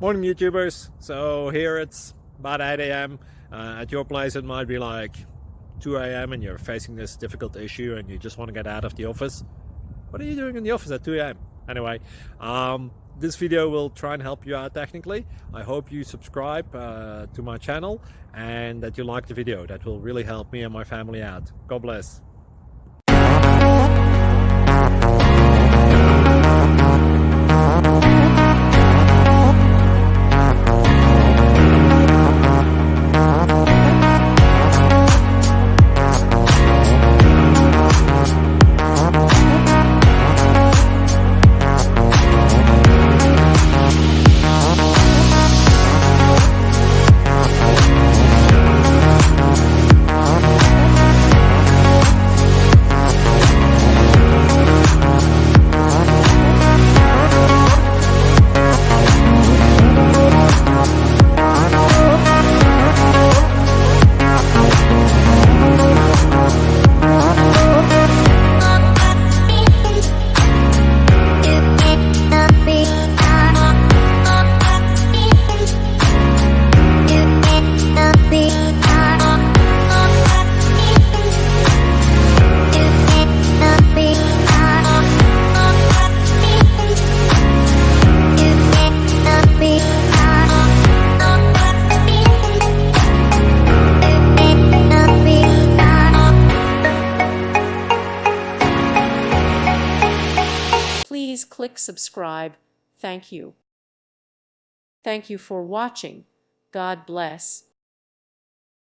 Morning YouTubers. So here it's about 8 a.m. At your place it might be like 2 a.m. and you're facing this difficult issue and you just want to get out of the office. What are you doing in the office at 2 a.m.? Anyway, this video will try and help you out technically. I hope you subscribe to my channel and that you like the video. That will really help me and my family out. God bless. Please click subscribe. Thank you. Thank you for watching. God bless.